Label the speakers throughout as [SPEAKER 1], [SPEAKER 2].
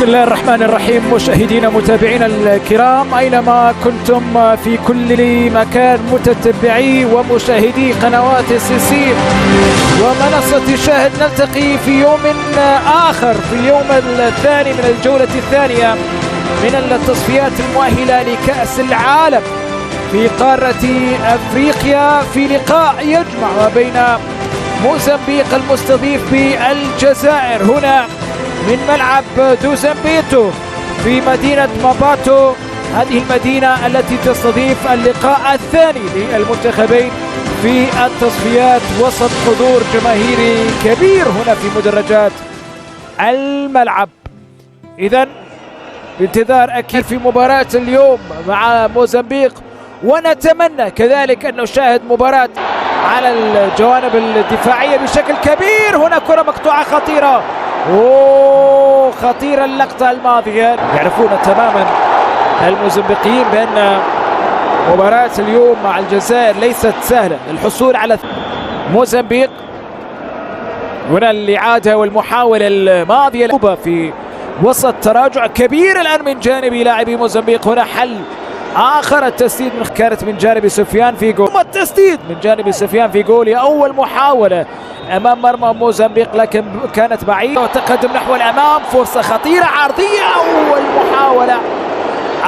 [SPEAKER 1] الله الرحمن الرحيم. مشاهدينا متابعينا الكرام أينما كنتم في كل مكان، متتبعي ومشاهدي قنوات السي ومنصة شاهد، نلتقي في يوم آخر، في اليوم الثاني من الجولة الثانية من التصفيات المؤهلة لكأس العالم في قارة أفريقيا، في لقاء يجمع ما بين موزمبيق المستضيف بالجزائر هنا من ملعب دوزمبيتو في مدينة ماباتو، هذه المدينة التي تستضيف اللقاء الثاني للمنتخبين في التصفيات وسط حضور جماهيري كبير هنا في مدرجات الملعب. إذن بانتظار أكيد في مباراة اليوم مع موزمبيق، ونتمنى كذلك أن نشاهد مباراة على الجوانب الدفاعية بشكل كبير. هنا كرة مقطوعة خطيرة، خطيرة اللقطة الماضية. يعرفون تماما الموزمبيقيين بأن مباراة اليوم مع الجزائر ليست سهلة للحصول على موزمبيق. هنا الإعادة والمحاولة الماضية في وسط تراجع كبير الآن من جانب لاعبي موزمبيق. هنا حل آخر، التسديد كانت من جانب سفيان في جول، التسديد من جانب سفيان في جول. أول محاولة أمام مرمى موزمبيق لكن كانت بعيدة، وتقدم نحو الأمام، فرصة خطيرة عرضية. أول محاولة،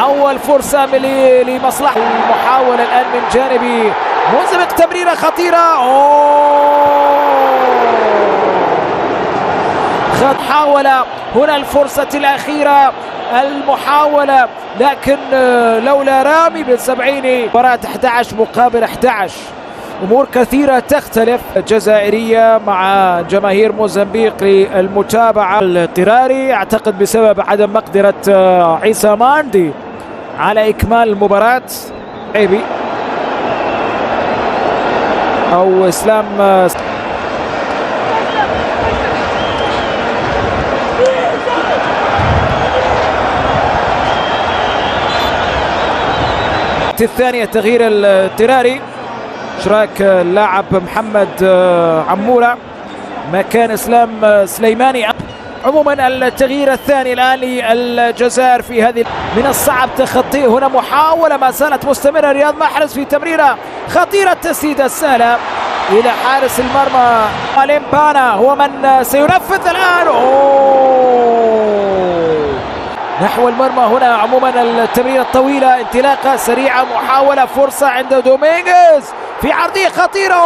[SPEAKER 1] أول فرصة لمصلحة المحاولة الآن من جانب موزمبيق، تمريرة خطيرة. محاولة هنا الفرصة الأخيرة، المحاولة لكن لولا رامي بن سبعيني. مباراة 11 مقابل 11، أمور كثيرة تختلف. الجزائرية مع جماهير موزمبيق للمتابعة. الاضطراري أعتقد بسبب عدم مقدرة عيسى ماندي على إكمال المباراة، عيبي أو إسلام الثانية. تغيير الاضطراري، اشراك اللاعب محمد عمورة مكان اسلام سليماني. عموما التغيير الثاني الان للجزائر في هذه، من الصعب تخطيه. هنا محاولة ما زالت مستمرة، رياض محرز في تمريرة خطيرة، التسديدة السهلة الى حارس المرمى ليمبانا، هو من سينفذ الان نحو المرمى. هنا عموما التمريرة الطويلة، انطلاقة سريعة، محاولة، فرصة عند دومينغيز في عرضية خطيرة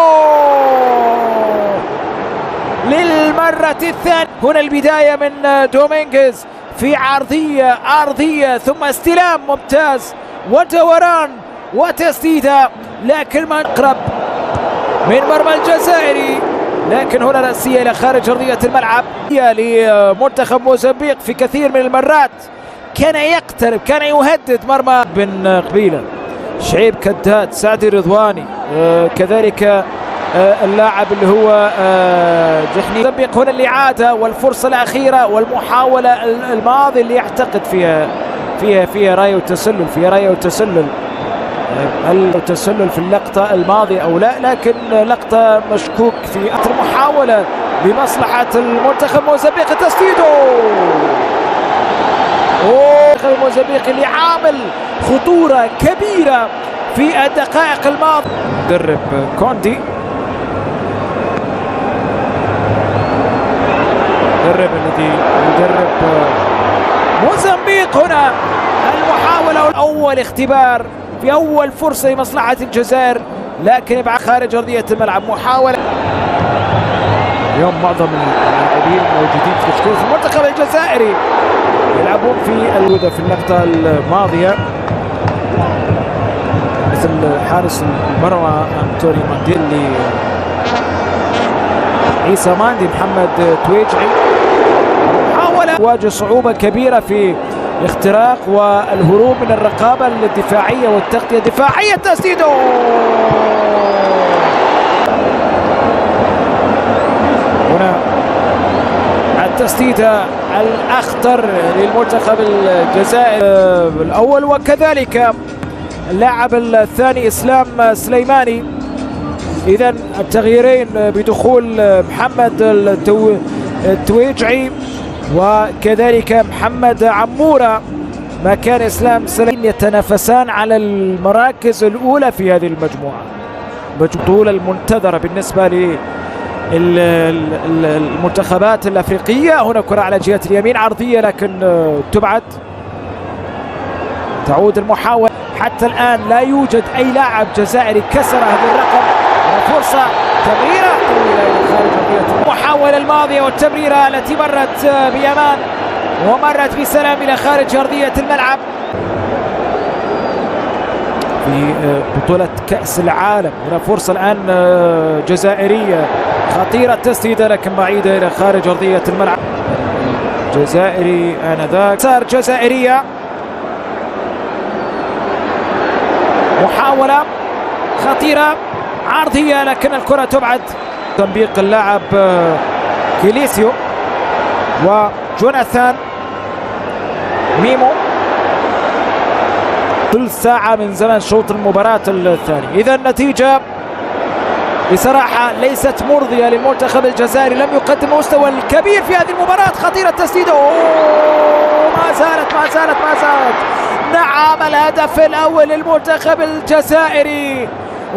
[SPEAKER 1] للمرة الثانية. هنا البداية من دومينغيز في عرضية ثم استلام ممتاز ودوران وتسديدة، لكن ما اقرب من مرمى الجزائري، لكن هنا رأسية إلى خارج أرضية الملعب لمنتخب موزمبيق. في كثير من المرات كان يقترب، كان يهدد مرمى بن قبيلة، شعيب كداد، سعدي رضواني، كذلك اللاعب اللي هو جحني. موزمبيق هنا الإعادة والفرصة الأخيرة والمحاولة الماضي اللي يعتقد فيها راية وتسلل، التسلل في اللقطة الماضية أو لا، لكن لقطة مشكوك في محاولة لمصلحة المنتخب موزمبيق، تسديده. المنتخب الموزمبيقي اللي عامل خطورة كبيرة في الدقائق الماضية. مدرب كوندي، المدرب الذي يدرب موزمبيق. هنا المحاولة الأول، اختبار في أول فرصة لمصلحة الجزائر، لكن يبقى خارج أرضية الملعب. محاولة. اليوم معظم اللاعبين موجودين في تشكيلة المنتخب الجزائري يلعبون في اللقطة الماضية، مثل حارس المرمى أنتوني مانديلي، عيسى ماندي، محمد تويجعي. محاولة واجه صعوبة كبيرة في الاختراق والهروب من الرقابة الدفاعية والتغطية الدفاعية، تسديده. هنا التسديدة الأخطر للمنتخب الجزائري الأول، وكذلك اللاعب الثاني إسلام سليماني. إذن التغييرين بدخول محمد التويجعي وكذلك محمد عمورة مكان إسلام سليم، يتنافسان على المراكز الأولى في هذه المجموعة. البطولة المنتظرة بالنسبة للمنتخبات الأفريقية. هنا كرة على جهة اليمين عرضية لكن تبعد. تعود المحاولة. حتى الآن لا يوجد أي لاعب جزائري كسر هذا الرقم. فرصة تمريرة إلى خارج أرضية. المحاولة الماضية والتمريرة التي مرت بأمان ومرت بسلام إلى خارج أرضية الملعب في بطولة كأس العالم. هنا فرصة الآن جزائرية خطيرة، تسديدة لكن بعيدة إلى خارج أرضية الملعب. جزائري آنذاك صار جزائرية. محاولة خطيرة عرضية لكن الكرة تبعد. تنبيق اللاعب كيليسيو وجوناثان ميمو. ثلث ساعة من زمن شوط المباراة الثاني. إذا النتيجة بصراحة ليست مرضية للمنتخب الجزائري، لم يقدم مستوى الكبير في هذه المباراة. خطيرة تسديده، ما زالت. نعم، الهدف الأول للمنتخب الجزائري،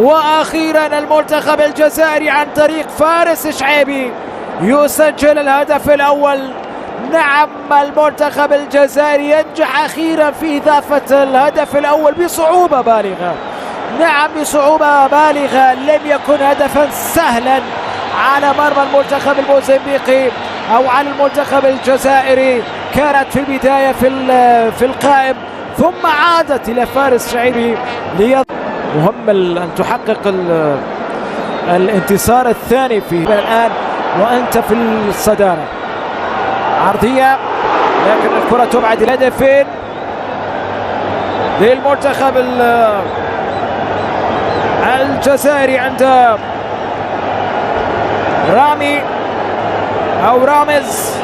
[SPEAKER 1] وأخيرا المنتخب الجزائري عن طريق فارس شعيبي يسجل الهدف الأول. نعم، المنتخب الجزائري ينجح أخيرا في إضافة الهدف الأول بصعوبة بالغة. نعم، بصعوبة بالغة. لم يكن هدفا سهلا على مرمى المنتخب الموزمبيقي أو على المنتخب الجزائري. كانت في البداية في القائم ثم عادت إلى فارس شعيبي. مهم أن تحقق الانتصار الثاني في الآن وأنت في الصدارة. عرضية لكن الكرة تبعد الهدفين للمنتخب الجزائري عند رامي أو رامز.